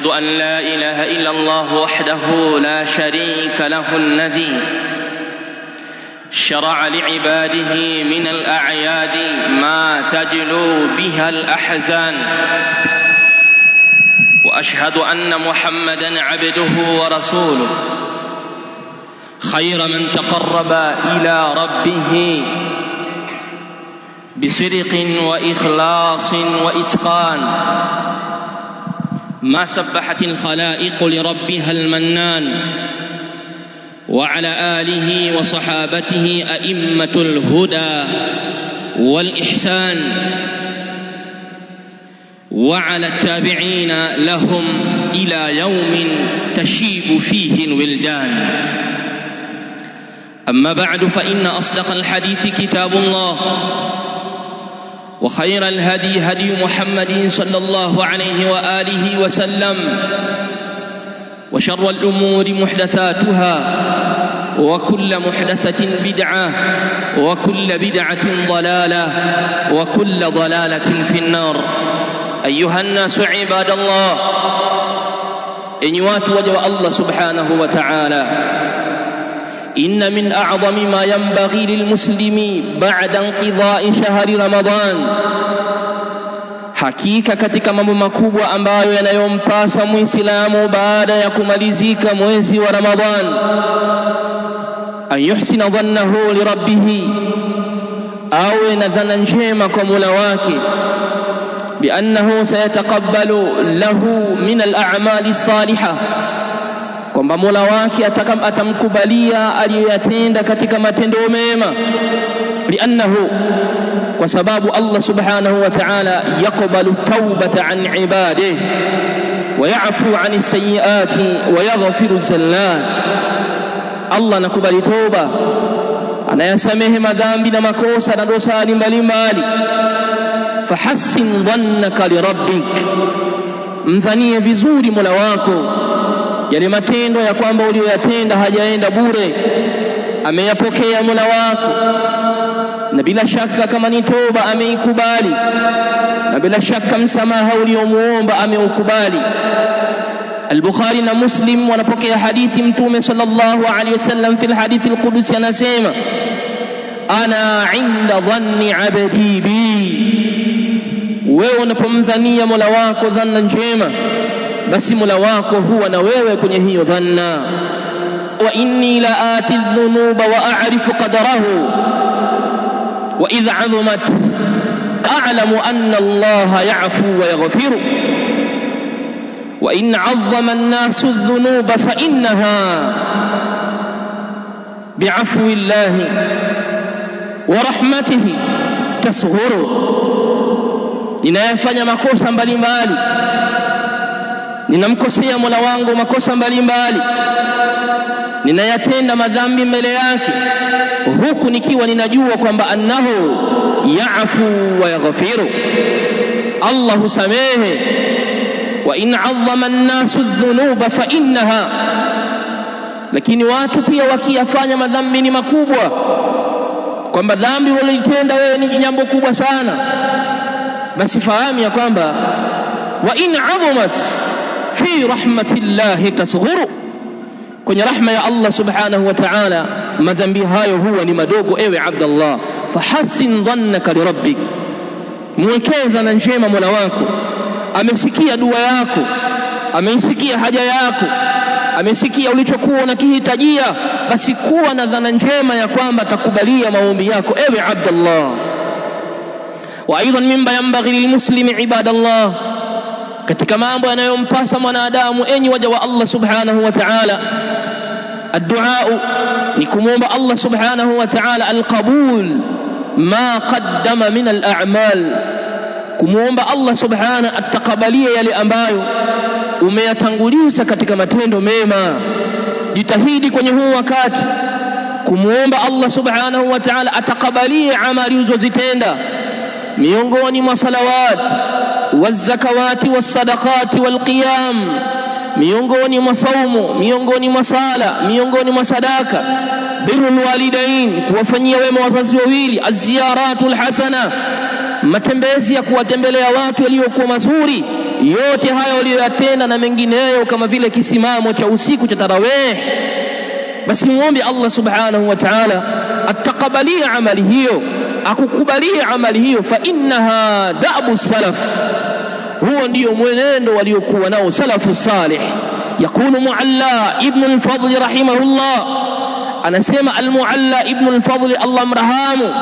وأشهد أن لا إله إلا الله وحده لا شريك له الذي شرع لعباده من الأعياد ما تجلو بها الأحزان. وأشهد أن محمدًا عبده ورسوله خير من تقرب إلى ربه بصدق وإخلاص وإتقان، ما سبحت الخلائق لربها المنان، وعلى آله وصحابته أئمة الهدى والإحسان، وعلى التابعين لهم إلى يوم تشيب فيه الولدان. أما بعد، فإن أصدق الحديث كتاب الله، وخير الهدي هدي محمد صلى الله عليه وآله وسلم، وشر الأمور محدثاتها، وكل محدثة بدعة، وكل بدعة ضلالة، وكل ضلالة في النار. أيها الناس عباد الله، إن وجه الله سبحانه وتعالى، إن من أعظم ما ينبغي للمسلم بعد انقضاء شهر رمضان، hakika katika mambo makubwa ambayo yanayompasa muislamu baada ya kumalizika mwezi wa Ramadhan, an yuhsina dhannahu li rabbih, awe na dhana njema kwa Mola wake, bi annahu sayataqabbalu lahu min al-a'mali as-salihah, kwamba Mola wake atamkubalia aliyoyatenda katika matendo mema. Liannahu, kwa sababu Allah subhanahu wa ta'ala yaqbalu tawbata an ibadihi wa ya'fu an as-sayyiati wa yaghfiru az-zallat. Allah anakubali toba, anayasamehe madhambi na makosa na dosari mbalimbali. Fahassin dhannaka li rabbik, mdhanie vizuri Mola wako, yale matendo ya kwamba uliyoyatenda hajaenda bure, ameyapokea Mola wako, na bila shaka kama ni toba ameikubali, na bila shaka msamaha uliomuomba ameukubali. Al-Bukhari na Muslim wanapokea hadithi, Mtume sallallahu alaihi wasallam fi al-hadithi al-qudusi anasema, ana inda dhanni abdi bi, wewe unapomdhania Mola wako dhanna njema, basi Mola wako huwa na wewe kwenye hiyo dhanna. Wa inni la ati dhunuba wa a'rifu qadarahu wa idha 'azumat a'lamu anna Allah ya'fu wa yaghfiru wa in 'azzama an-nasu adh-dhunuba fa innaha bi'afwi Allah wa rahmatihi tasghuru. Ninayafanya makosa mbalimbali, ninamkosea Mola wangu makosa mbalimbali, ninayatenda madhambi mbele yake, huku nikiwa ninajua kwamba annahu ya'fu wa yaghfiru, Allah husamehe. Wa in 'azzama an-nasu adh-dhunuba fa innaha, lakini watu pia wakiyafanya madhambi ni makubwa, kwamba dhambi walilitenda wewe ni jambo kubwa sana, basi fahamu ya kwamba wa in 'azumat fi rahmatillahi tasghuru, kwenye rahma ya Allah subhanahu wa ta'ala madhambi hayo huwa ni madogo. Ewe Abdallah, fahassin dhannaka li rabbik, mwekee dhana njema Mola wako. Amesikia dua yako, ameisikia haja yako, amesikia ulichokuwa unakihitajia, basi kuwa na dhana njema ya kwamba atakubalia maombi yako, ewe Abdallah. Wa aidan mimma yanbaghi lilmuslimi ibadallah, katika mambo yanayompasa mwanadamu enyi waja wa Allah subhanahu wa ta'ala, ad-du'a, ni kumwomba Allah subhanahu wa ta'ala al-qabul ma qaddama min al-a'mal, kumwomba Allah subhanahu atakabalie yale ambayo umeyatanguliza katika matendo mema. Jitahidi kwenye huu wakati kumwomba Allah subhanahu wa ta'ala atakabalie amali uzozitenda, miongoni mwa salawat wazakawati wasadaqati walqiyam, miongoni mwa saumu, miongoni mwa sala, miongoni mwa sadaka, birrul walidain, kuwafanyia wema wazazi wawili, aziyaratul hasana, matembezi ya kuwatembelea watu waliokuwa mazuri, yote haya waliyotenda na mengineyo kama vile kisimamo cha usiku cha tarawih, basi muombe Allah subhanahu wa ta'ala atakabalia amali hiyo, akukubalia amali hiyo. Fa innaha da'bu salaf, huo ndio mwenendo waliokuwa nao salafu salih. Yakulu Mualla ibn al-Fadl rahimahullah, anasema al-Mualla ibn al-Fadl Allah mrahamu,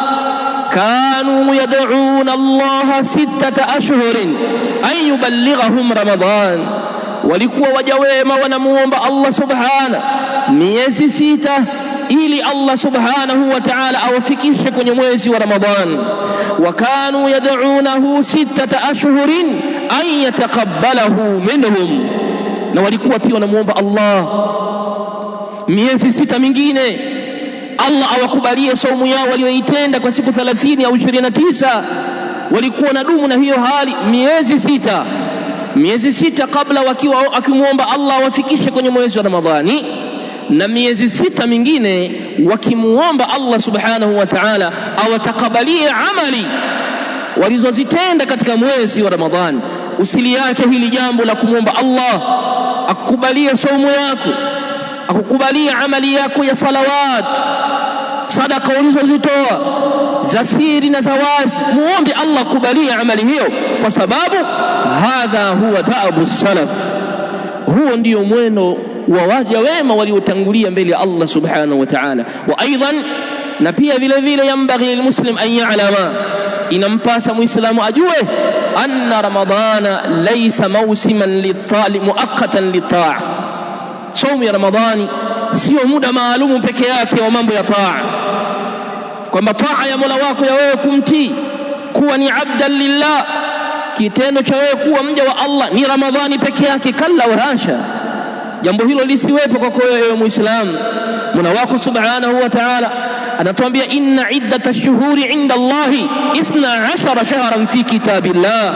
kanu yad'una Allah 6 ashhurin an yuballighahum Ramadan, walikuwa waja wema wanamuomba Allah subhanahu miezi 6 ili Allah subhanahu wa ta'ala awafikishe kwenye mwezi wa Ramadhan. Wa kanu yad'unahu 6 ashhurin an yataqabbalahu minhum, na walikuwa pia wanamuomba Allah miezi 6 mingine Allah awakubalie saumu yao walioitenda kwa siku 30 au 29. Walikuwa nadumu na hiyo hali miezi 6 kabla, wakiwa akimuomba Allah awafikishe kwenye mwezi wa Ramadhani, na miezi 6 mingine wakimuomba Allah subhanahu wa ta'ala awatakabalie amali walizozitenda katika mwezi wa Ramadhani. Usiliache hili jambo la kumwomba Allah akukubalie saumu yako, akukubalie amali yako ya salawat, sadaka ulizozitoa za siri na za wazi. Muombe Allah akubalie amali hiyo, kwa sababu hadha huwa da'bu salaf, huo ndio mwendo wa waja wema waliotangulia mbele ya Allah subhanahu wa ta'ala. Wa aidan, na pia vile vile yambaghi almuslim an ya'lama, inampasa muislamu ajue anna ramadana laysa mawsiman litali muaqqatan litaa, saumu ya Ramadhani sio muda maalumu peke yake wa mambo ya taa, kwamba taa ya Mola wako ya wewe kumtii, kuwa ni abdan lillah, kitendo cha wewe kuwa mja wa Allah ni Ramadhani peke yake. Kalla wa hasha, jambo hilo lisiwepo kwako wewe Muislamu. Mola wako subhanahu wa ta'ala anatuambia inna iddatash shuhuri inda Allahi 12 shahran fi kitabillah,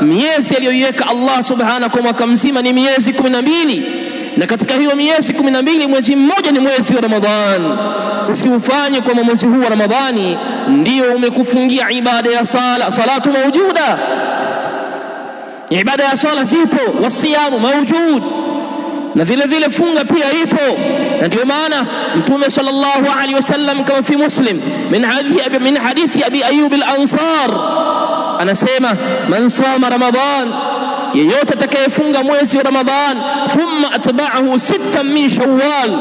miezi aliyoiweka Allah subhanahu kwa mwaka mzima ni miezi 12, na katika hiyo miezi 12 mwezi mmoja ni mwezi wa Ramadhan. Usifanye kwa mwezi huu wa Ramadhani ndio umekufungia ibada ya salatu mawjuda, ibada ya sala zipo, wasiyamu mawjud, na vile vile funga pia ipo. Na ndio maana Mtume sallallahu alaihi wasallam kama fi Muslim min hadithi Abi Ayyub al-Ansar anasema, man sama Ramadhan, yeyote atakayefunga mwezi wa Ramadhan, thumma atba'ahu 6 min Shawwal,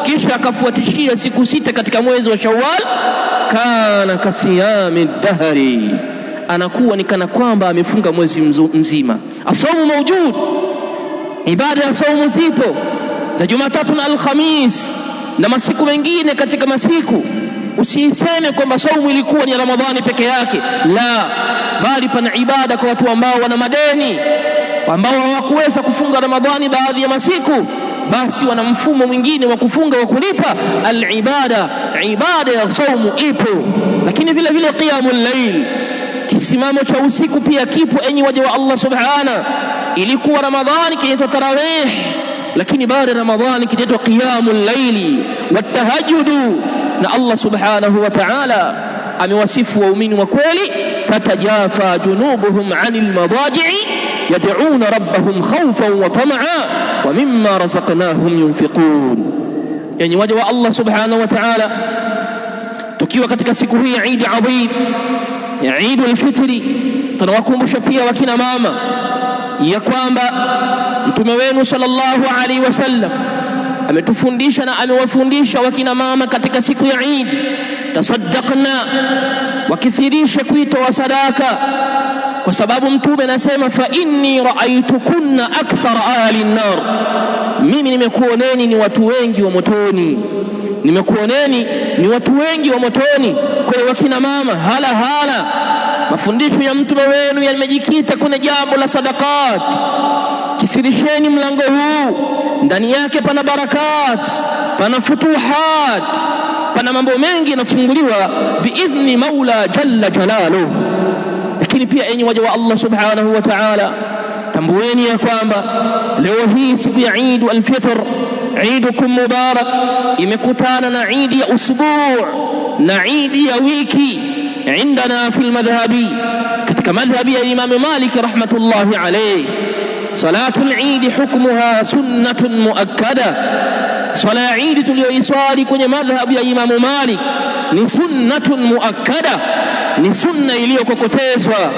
kisha akafuatishia siku 6 katika mwezi wa Shawwal, kana kasiyami dahri, anakuwa ni kana kwamba amefunga mwezi mzima. Asaumu mawjud, ibada ya saumu zipo za Jumatatu na Alhamis na masiku mengine katika masiku. Usiseme kwamba saumu ilikuwa ni Ramadhani peke yake, la, bali pana ibada kwa watu ambao wana madeni, ambao hawakuweza kufunga Ramadhani baadhi ya masiku, basi wana mfumo mwingine wa kufunga wa kulipa al-ibada. Ibada ya saumu ipo, lakini vile vile qiyamul layl, kisimamo cha usiku pia kipo. Enyi waja wa Allah subhanahu, ilikuwa Ramadhani kinaitwa tarawih, lakini baada ya Ramadhani kinaitwa qiyamul layli watahajjudu. Na Allah subhanahu wa ta'ala amewasifu waumini wa kweli, tatajafa junubuhum 'anil madaji'i yad'una rabbahum khawfan wa tam'a wa mimma razaqnahum yunfiqun. Yani waja wa Allah subhanahu wa ta'ala, tukiwa katika siku hii ya Eid adhim ya Eid al-Fitri, tunawakumbusha pia wakina mama ya kwamba Mtume wenu sallallahu alaihi wasallam ametufundisha na amewafundisha wakina mama katika siku ya Eid, tasaddaqna, wakithirisha kuitoa sadaka, kwa sababu Mtume anasema fa inni ra'aytukunna akthara ahli an-nar, mimi nimekuoneni ni watu wengi wa motoni, nimekuoneni ni watu wengi wa motoni. Kwa wakina mama, hala mafundisho ya Mtume wenu yamejikita kwenye jambo la sadaqat. Kithirisheni mlango huu, ndani yake pana barakat, pana futuhat, pana mambo mengi yanafunguliwa biidhni Maula jalla jalaluhu. Lakini pia enyi waja wa Allah subhanahu wa ta'ala, tambueni ya kwamba leo hii siku ya Eid al-Fitr, Eidukum mubarak, imekutana na Eid ya usbu' na Eid ya wiki indana fil madhhabi, katika katika madhhabi ya Imam Malik rahmatullahi alayhi, salatul Eid hukmuha sunnatun muakkada. Swala ya Eid tuliyoiswali kwenye madhhabi ya Imam Malik ni sunnatun muakkada, ni sunna iliyokokotezwa.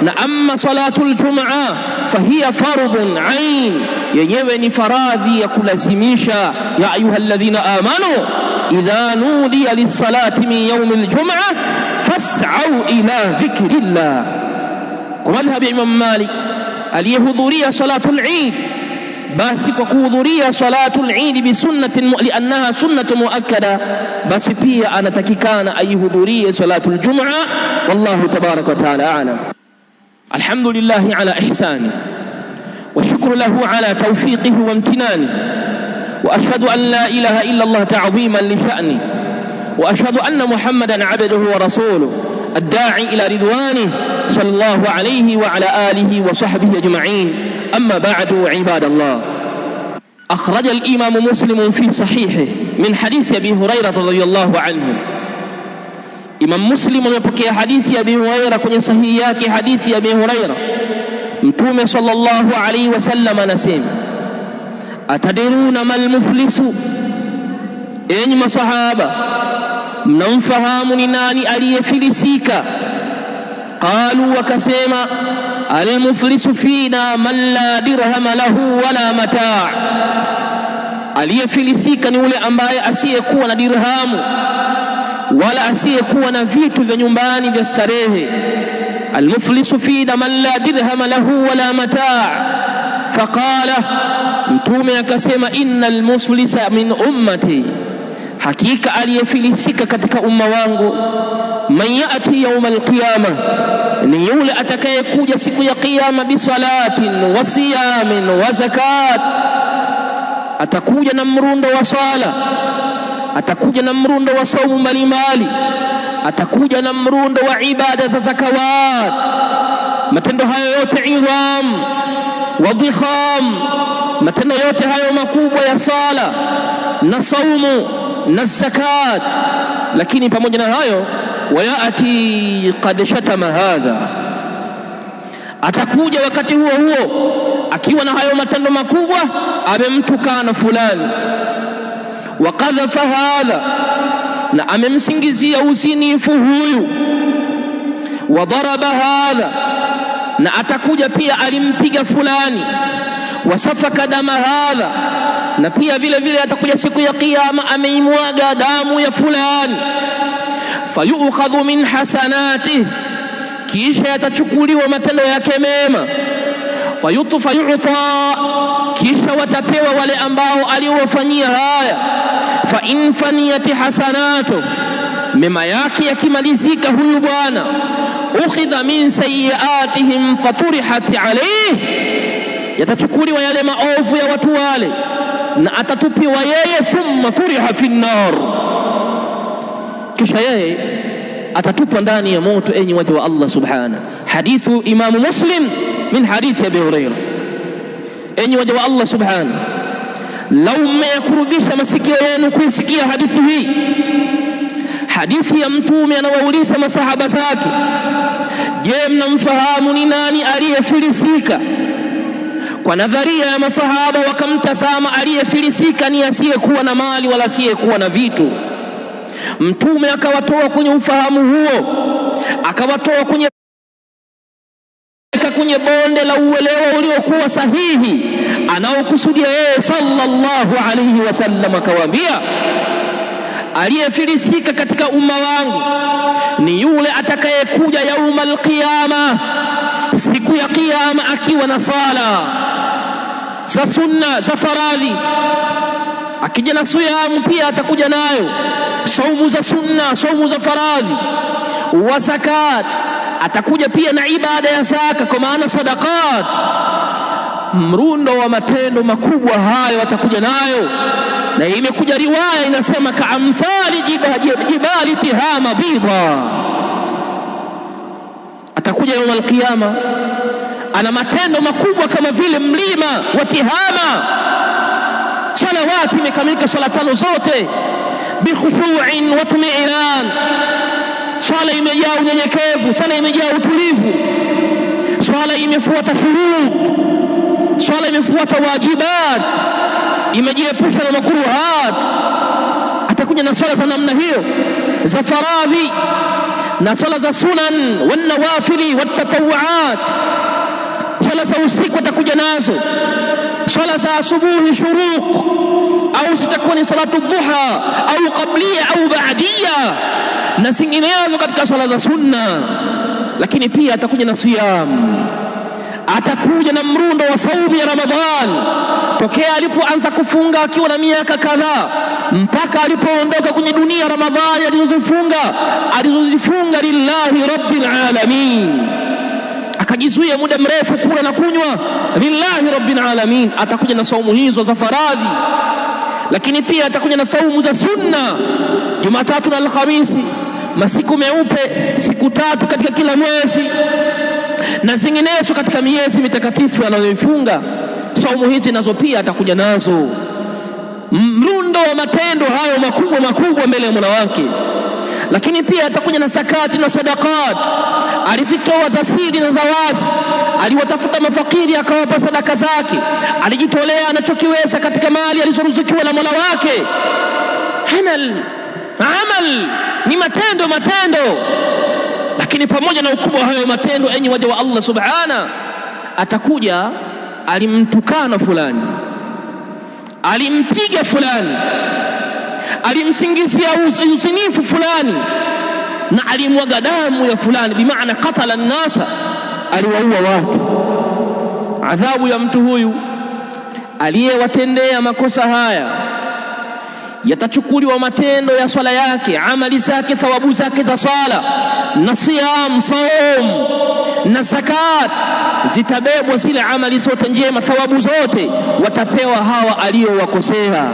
Na amma salatul Jum'a fahiya fardhun ain, yenyewe ni faradhi ya kulazimisha. Ya ayyuhalladhina amanu idha nudiya lis-salati min yawmil jum'a fas'au ila dhikrillah. Kwa madhhabi ya Imam Malik, aliyehudhuria salatul Eid, basi kwa kuhudhuria salatul Eid bi sunnatin li'annaha sunnatun muakkada, basi pia anatakikana ayhudhurie salatul Jum'a. Wallahu tabaraka wa ta'ala a'lam. Alhamdulillahi ala ihsani wa shukru lahu ala tawfiqihi wa imtinani, wa ashhadu an la ilaha illa Allah ta'ziman li sha'ni, wa ashhadu anna Muhammadan 'abduhu wa rasuluhu ad-da'i ila ridwanihi sallallahu alayhi wa ala alihi wa sahbihi ajma'in. أما بعد عباد الله، أخرج الإمام مسلم في صحيحه من حديث أبي هريرة رضي الله عنه. إمام مسلم يبكي حديث أبي هريرة كن صحيحك حديث أبي هريرة. متوم صلى الله عليه وسلم نسيم: أتدرون ما المفلس؟ إنما صحابة منفهمني ناني ألي فلسيك؟ قالوا وكسيما: المفلس فينا من لا درهم له wala mataa. Aliyefilisika ni yule ambaye asiyekuwa na dirhamu wala asiyekuwa na vitu vya nyumbani vya starehe. Almuflisu fina man la dirhama lahu wala mataa. Faqala, mtume akasema: innal muflisa min ummati, hakika aliyefilisika katika umma wangu, man yati yawma alqiyama, ni yule atakayekuja siku ya kiyama, bisalatin wa siyamin wa zakat, atakuja na mrundo wa swala, atakuja na mrundo wa saumu mbalimbali, atakuja na mrundo wa ibada za zakawat. Matendo hayo yote idham wa dhikham, matendo yote hayo makubwa ya sala na saumu na zakat. Lakini pamoja na hayo, wayati qad shatama hadha, atakuja wakati huo huo akiwa na hayo matendo makubwa, amemtukana fulani. Wa qadhafa hadha, na amemsingizia uzinifu huyu. Wa daraba hadha, na atakuja pia alimpiga fulani. Wa safaka dama hadha, na pia vile vile atakuja siku ya kiyama ameimwaga damu ya fulani. Fayukhadhu min hasanatihi, kisha yatachukuliwa matendo yake mema. Fayuta, kisha watapewa wale ambao aliowafanyia haya. Fa in faniyati hasanatu, mema yake yakimalizika huyu bwana, ukhidha min sayiatihim faturihat alayhi, yatachukuliwa yale maovu ya watu wale na atatupiwa yeye. Thumma turiha fi an-nar, kisha yeye atatupwa ndani ya moto. Enyi waja wa Allah subhanahu. Hadithu Imam Muslim min hadithi Abi Hurairah. Enyi waja wa Allah subhanahu, lau mmeyakurubisha masikio yenu kuisikia hadithi hii, hadithi ya mtume anawauliza masahaba zake: je, mnamfahamu ni nani aliyefilisika? Kwa nadharia ya masahaba wakamtazama aliyefilisika ni asiyekuwa na mali wala asiyekuwa na vitu. Mtume akawatoa kwenye ufahamu huo, akawatoa kwenye bonde la uelewa uliokuwa sahihi anaokusudia yeye sallallahu alayhi wasallam. Akawaambia, aliyefilisika katika umma wangu ni yule atakayekuja yaumal qiyama, siku ya kiyama, akiwa na sala za sunna za faradhi, akija na siyamu pia atakuja nayo, saumu za sunna, saumu za faradhi, wa zakat, atakuja pia na ibada ya zaka, kwa maana sadaqat. Mrundo wa matendo makubwa hayo atakuja nayo, na imekuja riwaya inasema kaamthali jibali tihama bidha. Atakuja yawm al-qiyama ana matendo makubwa kama vile mlima wa Tihama. Salawati imekamilika, swala tano zote bikhushu'in wa tumi'an, swala imejaa unyenyekevu, swala imejaa utulivu. swala imefuata shurut, swala imefuata wajibat, imejiepusha na makruhat. Atakuja na swala za namna hiyo za faradhi na swala za sunan wan nawafili wat tatawuat. Swala za usiku atakuja nazo, swala za asubuhi shuruq, au zitakuwa ni salatu duha au qablia au ba'dia na zinginezo katika swala za sunna. Lakini pia atakuja na siyam, atakuja na mrundo wa saumu ya Ramadhan tokea alipoanza kufunga akiwa na miaka kadhaa mpaka alipoondoka kwenye dunia. Ramadhani alizozifunga lillahi rabbil alamin, akajizuia muda mrefu kula na kunywa lillahi rabbil alamin. Atakuja na saumu hizo za faradhi, lakini pia atakuja na saumu za sunna, Jumatatu na Alhamisi, masiku meupe, siku 3 katika kila mwezi na zinginezo katika miezi mitakatifu anayoifunga. Saumu hizi nazo pia atakuja nazo, mrundo wa matendo hayo makubwa makubwa mbele ya Mola wake. Lakini pia atakuja na zakati na sadaqat, alizitoa za siri na za wazi, aliwatafuta mafakiri akawapa sadaka zake, alijitolea anachokiweza katika mali alizoruzukiwa na Mola wake. Amal ni matendo. Lakini pamoja na ukubwa hayo matendo, enyi waja wa Allah subhana, atakuja alimtukana fulani, alimpiga fulani, alimsingizia uzinifu fulani, na alimwaga damu ya fulani, bimaana qatala an-nasa, aliwaua watu. Adhabu ya mtu huyu aliyewatendea makosa haya, yatachukuliwa matendo ya swala yake, amali zake, thawabu zake za swala na siyam, saum na zakat, zitabebwa zile amali zote njema, thawabu zote watapewa hawa aliyowakosea.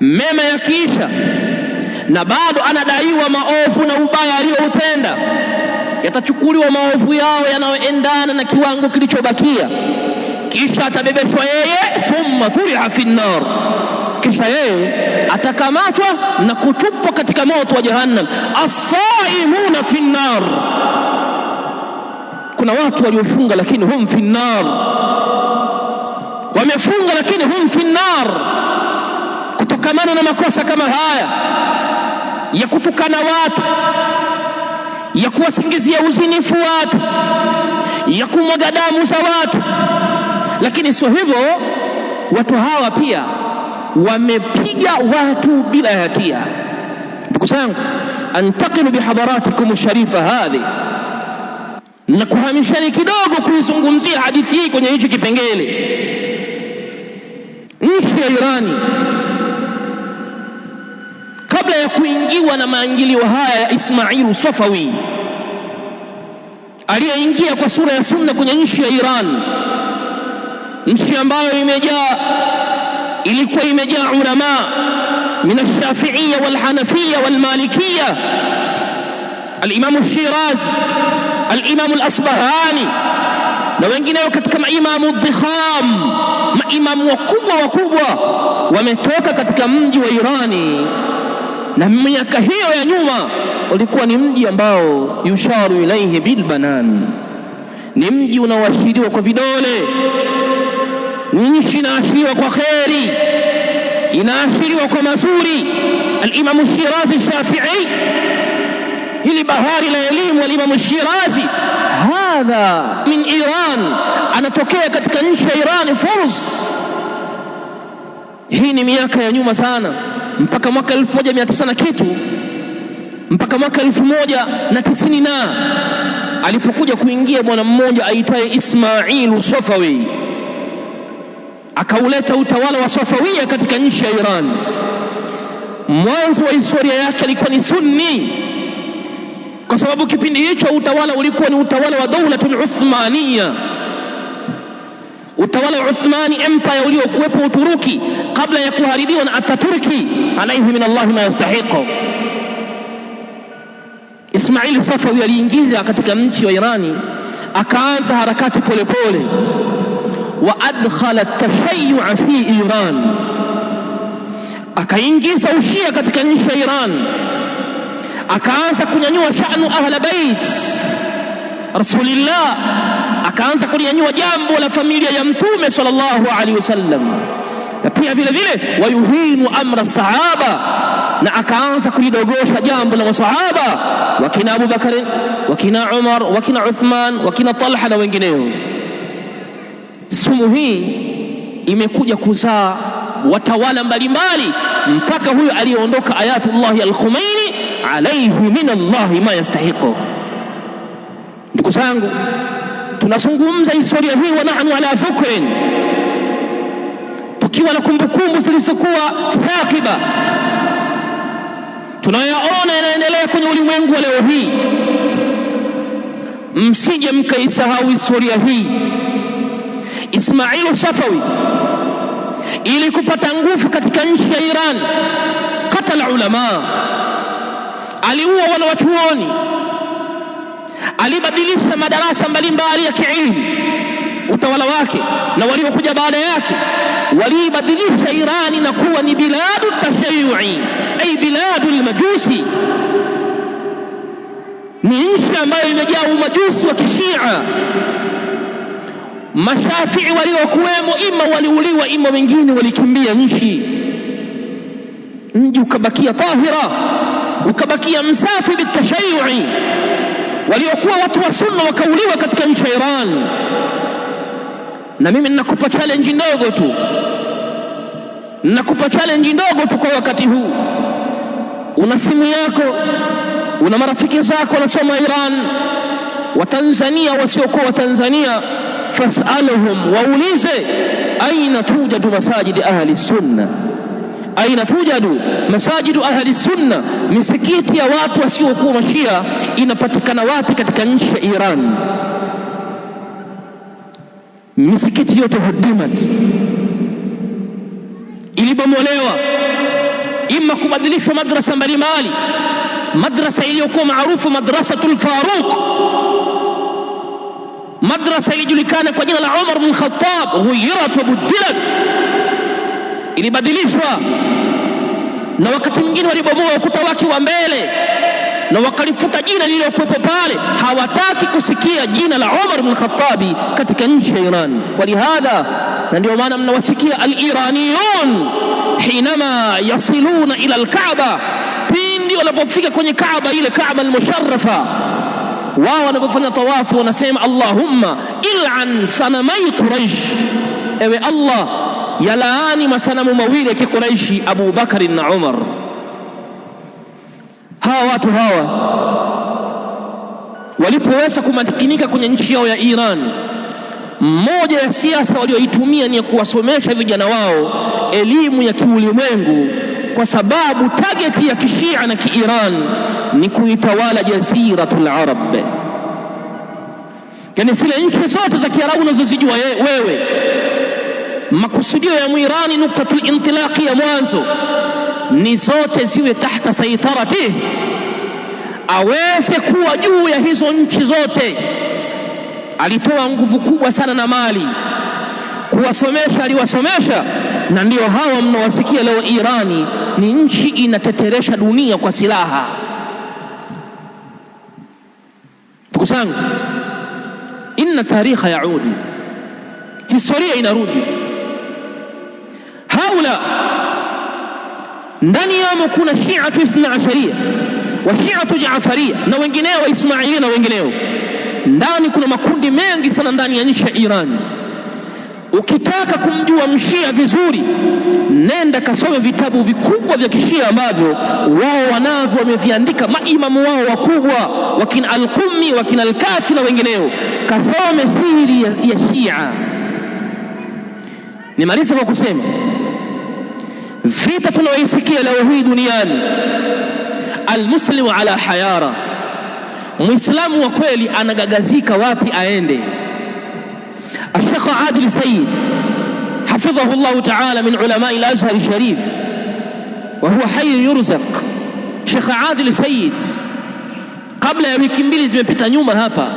Mema yakiisha na bado anadaiwa maovu na ubaya aliyoutenda, yatachukuliwa maovu yao yanayoendana na kiwango kilichobakia, kisha atabebeshwa yeye, thumma turiha fi an-nar, kisha yeye atakamatwa na kutupwa katika moto wa jahannam. As-saimuna fi an-nar, kuna watu waliofunga lakini hum fi an-nar, wamefunga lakini hum fi an-nar, kutokamana na makosa kama haya ya kutukana watu, ya kuwasingizia uzinifu watu, ya kumwaga damu za watu. Lakini sio hivyo, watu hawa pia wamepiga watu bila hatia. Ndugu zangu, antaqilu bihadaratikum sharifa hadhi, na kuhamishani kidogo kuizungumzia hadithi hii kwenye hichi kipengele. Nchi ya Irani kabla ya kuingiwa na maingilio haya ya Ismailu Safawi, aliyeingia kwa sura ya sunna kwenye nchi ya Iran, nchi ambayo ilikuwa imejaa ulama min ash-Shafi'iyya wal-Hanafiyya wal-Malikiyya, al-Imam ash-Shirazi, al-Imam al-Asbahani na wengineo katika maimamu dhikham, maimamu wakubwa wametoka katika mji wa Irani. Na miaka hiyo ya nyuma ulikuwa ni mji ambao yusharu ilaihi bil banan, ni mji unaoashiriwa kwa vidole, ni nchi inaashiriwa kwa kheri, inaashiriwa kwa mazuri. Al-Imam Shirazi Shafi'i, hili bahari la elimu, al-Imam Shirazi hadha min Iran, anatokea katika nchi ya Iran, Furs. Hii ni miaka ya nyuma sana, mpaka mwaka 1900 na kitu, mpaka mwaka 1090 na alipokuja kuingia bwana mmoja aitwaye Ismailu Safawi, akauleta utawala wa Safawia katika nchi ya Iran. Mwanzo wa historia yake alikuwa ni Sunni, kwa sababu kipindi hicho utawala ulikuwa ni utawala wa Dawlatul Uthmaniyya, utawala wa Uthmani Empire uliokuwepo Uturuki kabla ya kuharibiwa na Ataturki alayhi min Allah ma yastahiqu. Ismail Safawi aliingiza katika nchi wa Irani, akaanza harakati polepole, wa adkhala at-tashayyu'a fi Iran, akaingiza ushia katika nchi ya Iran, akaanza kunyanyua sha'nu ahla bait, rasulillah, akaanza kulianyua jambo la familia ya mtume sallallahu alaihi wasallam, na pia vile vile wayuhinu amra sahaba, na akaanza kulidogosha jambo la masahaba wakina Abu Bakar, wakina Umar, wakina Uthman, wakina Talha na wengineo. Sumu hii imekuja kuzaa watawala mbalimbali mpaka huyo aliyeondoka Ayatullah al-Khumaini alayhi min Allah ma yastahiqu. Ndugu zangu, tunazungumza historia hii wa nahnu ala dhukrin, tukiwa na kumbukumbu zilizokuwa thaqiba tunayaona yanaendelea kwenye ulimwengu wa leo hii. Msije mkaisahau historia hii. Ismailu Safawi ili kupata nguvu katika nchi ya Iran, katala ulama, aliua wanawachuoni, alibadilisha madarasa mbalimbali ya kielimu. Utawala wake na waliokuja baada yake walibadilisha Irani na kuwa ni biladu tashayu'i, ay biladu al-majusi, ni nchi ambayo imejaa umajusi wa kishia. Mashafii waliokuwemo ima waliuliwa, ima wengine walikimbia nchi. Mji ukabakia tahira, ukabakia msafi bitashayu'i. Waliokuwa watu wa sunna wakauliwa katika nchi ya Iran. Na mimi ninakupa challenge ndogo tu, ninakupa challenge ndogo tu kwa wakati huu. Una simu yako, una marafiki zako wanasoma Iran, Watanzania wasiokuwa Watanzania, fasaluhum, waulize aina tujadu masajidi ahli sunna, aina tujadu masajidu ahli sunna, misikiti ya watu wasiokuwa mashia inapatikana wapi katika nchi ya Iran? Misikiti yote hudimat, ilibomolewa, ima kubadilishwa madrasa mbalimbali. Madrasa iliyokuwa maarufu madrasatul Faruq, madrasa ilijulikana kwa jina la Umar bin Khattab, ghuyirat wa budilat, ilibadilishwa. Na wakati mwingine walibomoa ukuta wake wa mbele na wakalifuta jina lililokuwepo pale. Hawataki kusikia jina la Umar bin Khattabi katika nchi ya Iran. Walihadha, na ndio maana mnawasikia al-Iraniyun hinama yasiluna ila al-Kaaba, pindi wanapofika kwenye Kaaba, ile Kaaba al-musharrafa, wao wanapofanya tawafu wanasema Allahumma il'an sanamai Quraish, ewe Allah yalaani masanamu mawili ya Quraishi, Abu Bakar na Umar. Hawa watu hawa walipoweza kumakinika kwenye nchi yao ya Iran, mmoja ya siasa walioitumia ni kuwasomesha vijana wao elimu ya kiulimwengu, kwa sababu target ya kishia na kiiran ni kuitawala jaziratul Arab, yani zile nchi zote za Kiarabu unazozijua wewe. Makusudio ya Muirani, nuktatul intilaqi ya mwanzo, ni zote ziwe tahta saitarati, aweze kuwa juu ya hizo nchi zote. Alitoa nguvu kubwa sana na mali kuwasomesha, aliwasomesha, na ndio hawa mnawasikia leo Irani ni nchi inateteresha dunia kwa silaha. Ndugu zangu, inna tarikha yaudi, historia inarudi. Haula ndani yamo kuna Shi'atu Ithna Asharia wa Shi'atu Jaafaria na wengineo wa Ismailia na wengineo. Ndani kuna makundi mengi sana ndani ya nchi ya Iran. Ukitaka kumjua mshia vizuri, nenda kasome vitabu vikubwa vya kishia ambavyo wao wanavyo, wameviandika maimamu wao wakubwa, wakina Al-Qummi, wakina Al-Kafi na wengineo. Kasome siri ya Shia. Nimaliza kwa kusema vita tunayoisikia leo hii duniani, almuslimu ala hayara, muislamu wa kweli anagagazika wapi aende. Sheikh Adil Sayyid hafidhahu Allah ta'ala min ulama al-Azhar al-Sharif wa huwa hayy yurzaq. Sheikh Adil Sayyid kabla ya wiki mbili zimepita nyuma hapa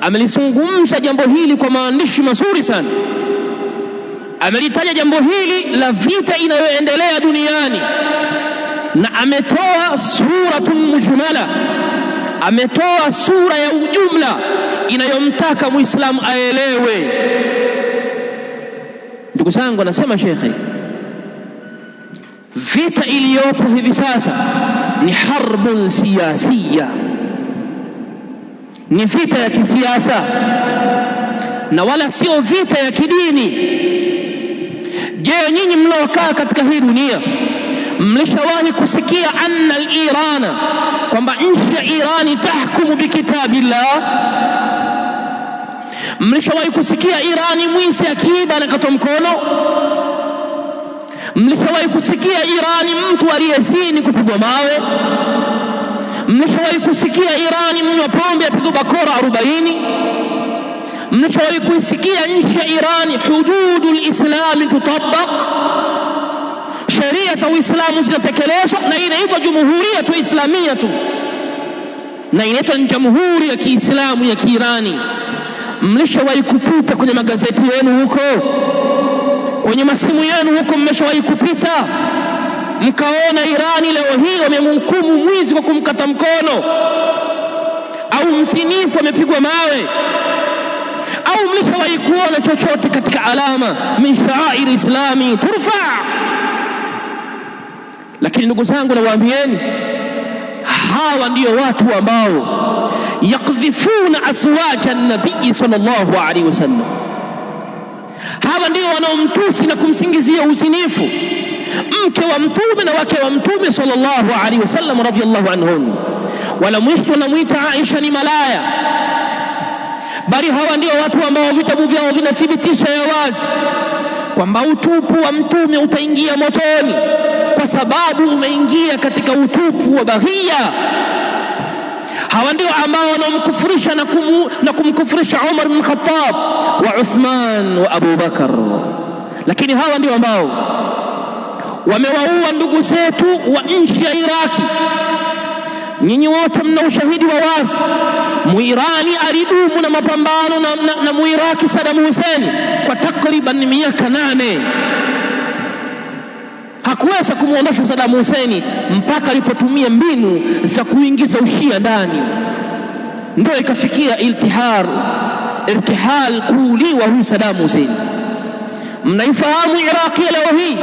amelizungumza jambo hili kwa maandishi mazuri sana. Amelitaja jambo hili la vita inayoendelea duniani na ametoa suratun mujmala, ametoa sura ya ujumla inayomtaka Muislamu aelewe. Ndugu zangu, anasema shekhe, vita iliyopo hivi sasa ni harbun siyasiya, ni vita ya kisiasa na wala sio vita ya kidini. Je, nyinyi mnaokaa katika hii dunia mlishawahi kusikia anna al-Irana, kwamba nchi ya Irani tahkumu bikitabillah? Mlishawahi kusikia Irani mwizi akiiba na katwa mkono? Mlishawahi kusikia Irani mtu aliyezini kupigwa mawe? Mlishawahi kusikia Irani mnywa pombe apigwa bakora 40? Mlishawahi kusikia nchi ya Irani hududul Islam tutabaq, sheria za Uislamu zinatekelezwa, na inaitwa Jumhuriyya Islamia tu, na inaitwa Jamhuri ya Kiislamu ya Kiirani? Mlishawahi kupita kwenye magazeti yenu huko, kwenye masimu yenu huko, mmeshawahi kupita mkaona Irani leo hii wamemhukumu mwizi kwa kumkata mkono, au mzinifu amepigwa mawe? Au mlishawahi kuona chochote katika alama min sha'air islami turfa? Lakini ndugu zangu, nawaambieni, hawa ndio watu ambao yakdhifuna aswaja nabii sallallahu alaihi wasallam. Hawa ndio wanaomtusi na kumsingizia uzinifu mke wa mtume na wake wa mtume sallallahu alaihi wasallam radhiyallahu anhum. Wala mwisho wanamuita Aisha ni malaya. Bali hawa ndio watu ambao vitabu vyao vinathibitisha ya wazi kwamba utupu wa mtume utaingia motoni kwa sababu umeingia katika utupu wa baghia. Hawa ndio ambao wanamkufurisha na kumkufurisha Umar bin Khattab wa Uthman wa Abu Bakar. Lakini hawa ndio ambao wamewaua ndugu zetu wa nchi ya Iraki. Nyinyi wote mna ushahidi wa wazi. Muirani alidumu na mapambano na Muiraki Saddam Hussein kwa takriban miaka 8. Hakuweza kumuondosha Saddam Hussein mpaka alipotumia mbinu za kuingiza ushia ndani, ndio ikafikia irtihal kuuliwa huyu Saddam Hussein. Mnaifahamu Iraki leo hii?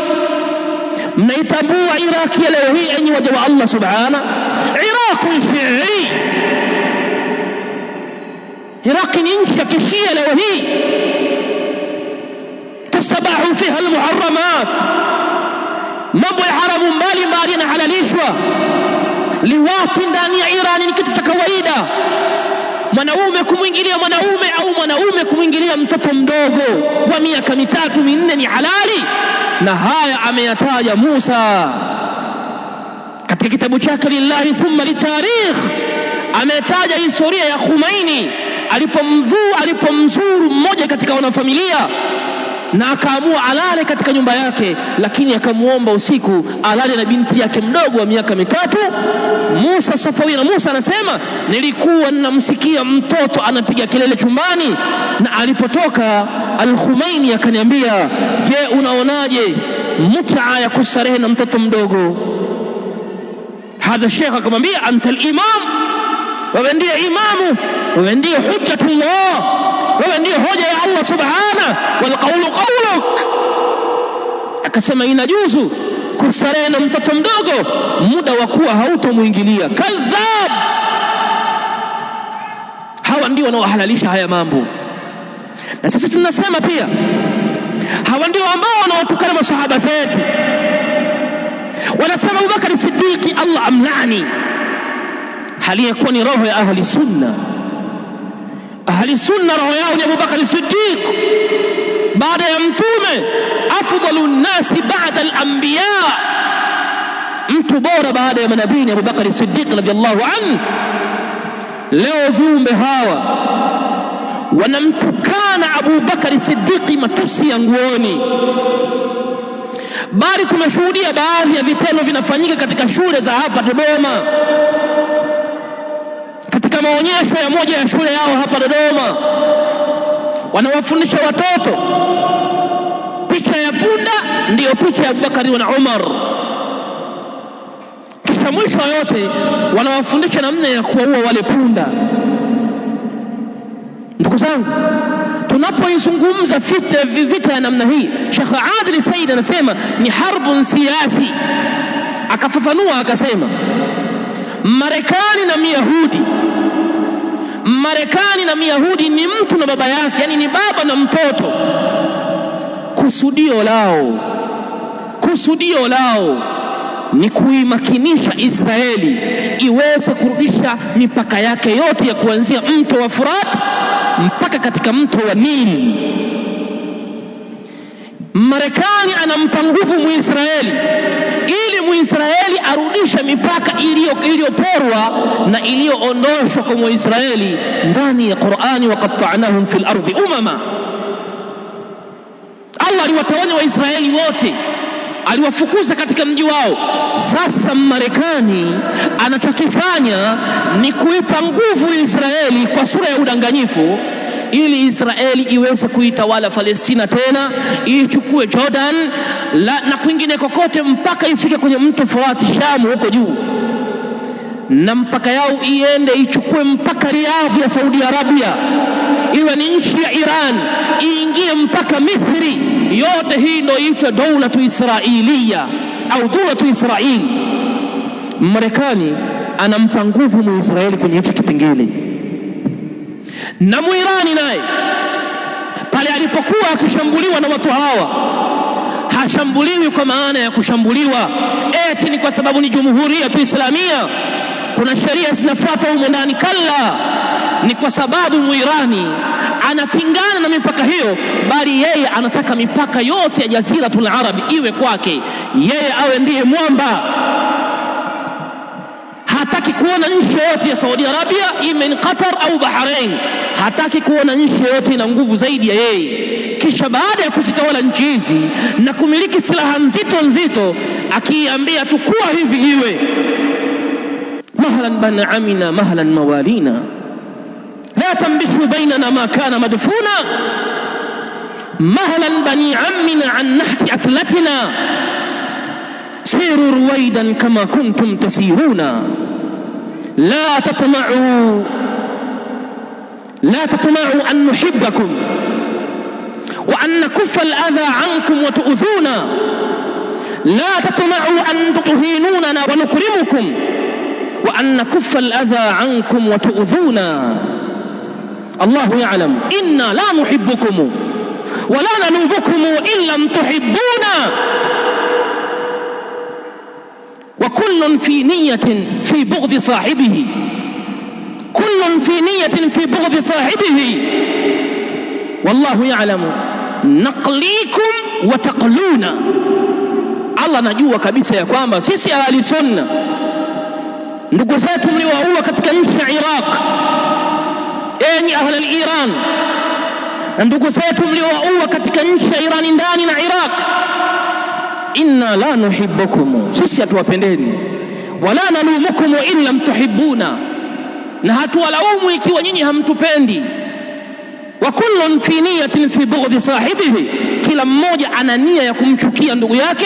Mnaitambua Iraki leo hii, enyi waja wa Allah subhanahu? Iraqun shi'i, Iraki ni nchi ya kishia leo hii. Tastabahu fiha almuharramat, mambo ya haramu mbalimbali yanahalalishwa. Liwati ndani ya Irani ni kitu cha kawaida. Mwanaume kumwingilia mwanaume au mwanaume kumwingilia mtoto mdogo wa miaka 3 4 ni halali, na haya ameyataja Musa katika kitabu chake Lillahi Thumma Litarikh. Ametaja historia ya Khomeini alipomzuru mmoja katika wanafamilia na akaamua alale katika nyumba yake, lakini akamuomba usiku alale na binti yake mdogo wa miaka 3. Musa Safawi na Musa anasema, nilikuwa ninamsikia mtoto anapiga kelele chumbani, na alipotoka Al-Khomeini akaniambia, je, unaonaje mut'a ya kustarehe na mtoto mdogo? Hadha Sheikh akamwambia, anta al-imam, wewe ndiye imamu, wewe ndiye hujjatullah, wewe ndiye hoja ya Allah subhanahu, wal qawlu qawluk. Akasema inajuzu kustarehe na mtoto mdogo muda wa kuwa hautomwingilia. Kadhab! Hawa ndio wanaohalalisha haya mambo. Na sisi tunasema pia hawa ndio ambao wanaotukana masahaba zetu. Wanasema Abubakar Siddiqi Allah amlani, hali yakuwa ni roho ya ahli sunna. Ahli sunna roho yao ni Abubakar Siddiq baada ya mtume, afdalun nasi ba'da al-anbiya, mtu bora baada ya manabii ni Abubakar Siddiq radhiyallahu anhu. Leo viumbe hawa wanamtukana Abubakar Siddiq matusi ya nguoni. Bali tumeshuhudia baadhi ya vitendo vinafanyika katika shule za hapa Dodoma. Katika maonyesho ya moja ya shule yao hapa Dodoma, wanawafundisha watoto picha ya punda ndiyo picha ya Abubakar na Umar, kisha kisha mwisho yote wanawafundisha namna ya kuwaua wale punda. Ndugu zangu, tunapoizungumza vita ya namna hii, Sheikh Adil Said anasema ni harbun siyasi. Akafafanua akasema, Marekani na Myahudi ni mtu na baba yake, yani ni baba na mtoto. Kusudio lao ni kuimakinisha Israeli iweze kurudisha mipaka yake yote ya kuanzia mto wa Furat mpaka katika mto wa Nili. Marekani anampa nguvu Muisraeli ili Muisraeli arudishe mipaka iliyoporwa na iliyoondoshwa kwa Muisraeli ndani ya Qur'ani, wa qatta'nahum fil ardi umama. Allah aliwatawanya Waisraeli wote, aliwafukuza katika mji wao. Sasa Marekani anachokifanya ni kuipa nguvu Israeli kwa sura ya udanganyifu, ili Israeli iweze kuitawala Palestina tena, ichukue Jordan na kwingine kokote mpaka ifike kwenye mto Furati Shamu huko juu, na mpaka yao iende ichukue mpaka Riyadh ya Saudi Arabia, iwe ni nchi ya Iran, iingie mpaka Misri. Yote hii ndio inaitwa Dawlatu Israiliya au Dawlatu Israil. Marekani anampa nguvu Muisraeli kwenye hicho kipengele. Na Muirani naye pale alipokuwa akishambuliwa na watu hawa, hashambuliwi kwa maana ya kushambuliwa eti ni kwa sababu ni Jamhuri ya Kiislamia, kuna sheria zinafuata huko ndani. Kalla, ni kwa sababu Muirani anapingana na mipaka hiyo, bali yeye anataka mipaka yote ya Jaziratul Arabi iwe kwake, yeye awe ndiye mwamba. Hataki kuona nchi yote ya Saudi Arabia, iwe ni Qatar au Bahrain, hataki kuona nchi yote ina nguvu zaidi ya yeye. Kisha baada ya kuzitawala nchi hizi na kumiliki silaha nzito, akiambia tukua hivi iwe mahlan bana amina mahlan mawalina la tambishu bainana ma kana madfuna mahlan bani ammina an nahti athlatina siru ruwaidan kama kuntum tasiruna la tatma'u an nuhibbakum wa an nakuffa al-adha ankum wa tu'udhuna la tatma'u an tuhinunana wa nukrimukum wa an nakuffa al-adha ankum wa tu'udhuna Allahu ya'lam inna la nuhibbukum wa la nanubukum in lam tuhibbuna wa kullun fi niyyatin fi bughdi sahibihi kullun fi niyyatin fi bughdi sahibihi wallahu ya'lamu naqlikum wa taqluna. Allah anajua kabisa ya kwamba sisi ahli sunna, ndugu zetu mliowaua katika nchi ya Iraq, enyi ahli al-Iran, na ndugu zetu mliowaua katika nchi ya Iran ndani na Iraq, inna la nuhibbukum, sisi hatuwapendeni, wala nalumukum in lam tuhibbuna, na hatuwalaumu ikiwa nyinyi hamtupendi. Wa kullun fi niyatin fi bughdi sahibihi, kila mmoja ana nia ya kumchukia ndugu yake.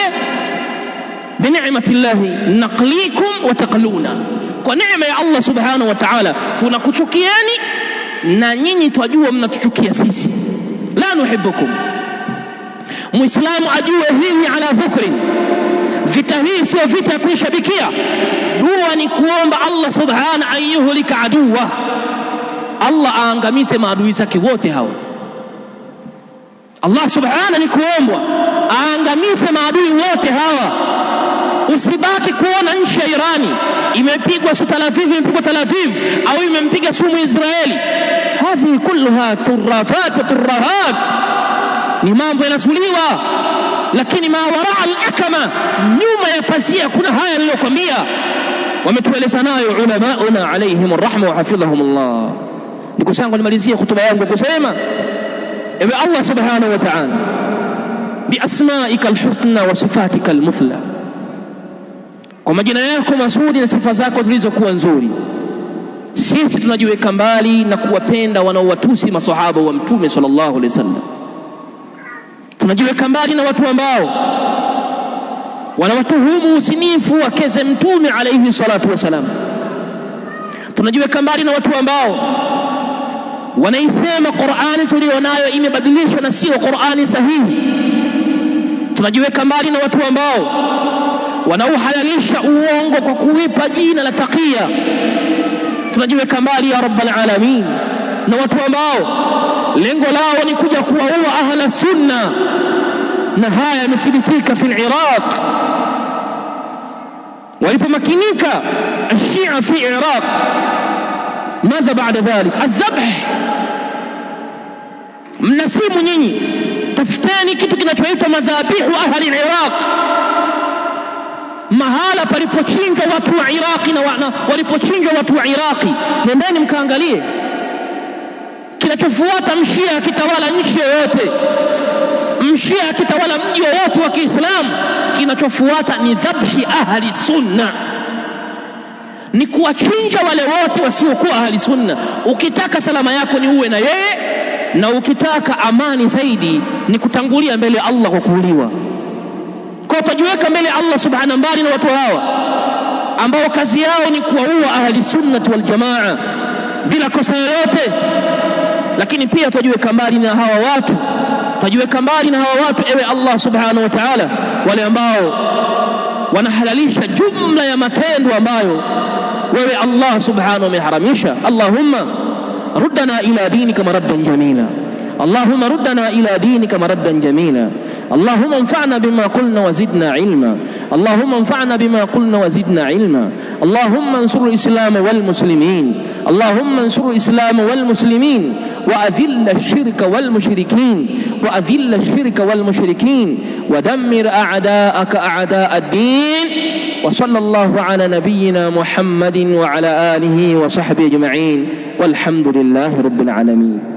Bi ni'matillahi naqlikum wa taqluna, kwa neema ya Allah subhanahu wa ta'ala tunakuchukieni na nyinyi twajua mnatuchukia sisi. La nuhibbukum, Muislamu ajue hili ala dhukri. Vita hii sio vita ya kuishabikia. Dua ni kuomba Allah subhanahu an yuhlika aduwa, Allah aangamize maadui zake wote hao. Allah subhanahu ni kuombwa aangamize maadui wote hawa. Usibaki kuona nchi ya Irani imepigwa Tel Aviv au imempiga sumu Israeli. Hadhi kulluha turafat wa turahat, ni mambo yanasuliwa, lakini ma waraa al-akama, nyuma ya pazia kuna haya niliyokuambia, wametueleza nayo ulamauna alaihim arrahma wa hafidhahumullah. Nikusangu nimalizie hutuba yangu kusema, ewe Allah subhanahu wa ta'ala, bi asma'ika al-husna wa sifatika al-muthla, kwa majina yako mazuri na sifa zako zilizokuwa nzuri, sisi tunajiweka mbali na kuwapenda wanaowatusi maswahaba wa Mtume sallallahu alaihi wasallam. Tunajiweka mbali na watu ambao wanawatuhumu usinifu wakeze Mtume alayhi salatu wasalam. Tunajiweka mbali na watu ambao wanaisema Qur'ani tulionayo imebadilishwa na sio Qur'ani sahihi. Tunajiweka mbali na watu ambao wanauhalalisha uongo kwa kuipa jina la taqiya. Tunajiweka mbali ya rabbal alamin na watu ambao lengo lao ni kuja kuwaua ahla sunna, na haya yamethibitika fi al-Iraq. Walipomakinika Shia fi Iraq, madha baada dhalik? Adhabh. Mnasimu nyinyi, tafuteni kitu kinachoitwa madhabihu ahli al-Iraq, mahala palipochinjwa watu wa Iraqi na walipochinjwa watu wa Iraqi. Nendeni mkaangalie. Kinachofuata mshia akitawala nchi yoyote, mshia akitawala mji wowote wa Kiislamu, kinachofuata ni dhabhi ahli sunna, ni kuwachinja wale wote wasiokuwa ahli sunna. Ukitaka salama yako ni uwe na yeye, na ukitaka amani zaidi ni kutangulia mbele ya Allah kwa kuuliwa. Kwa utajiweka mbele ya Allah subhanahu mbali na watu hawa ambao kazi yao ni kuwaua ahli sunnati wal jamaa bila kosa lolote. Lakini pia tujiweka mbali na hawa watu, tujiweka mbali na hawa watu, ewe Allah subhanahu wa ta'ala, wale ambao wanahalalisha jumla ya matendo ambayo wewe Allah subhanahu umeharamisha. Allahumma ruddana ila dinika maraddan jamila, اللهم ردنا إلى دينك مردا جميلا. اللهم انفعنا بما قلنا وزدنا علما. اللهم انفعنا بما قلنا وزدنا علما. اللهم انصر الإسلام والمسلمين. اللهم انصر الإسلام والمسلمين وأذل الشرك والمشركين. وأذل الشرك والمشركين ودمر أعداءك أعداء الدين. وصلى الله على نبينا محمد وعلى آله وصحبه أجمعين والحمد لله رب العالمين.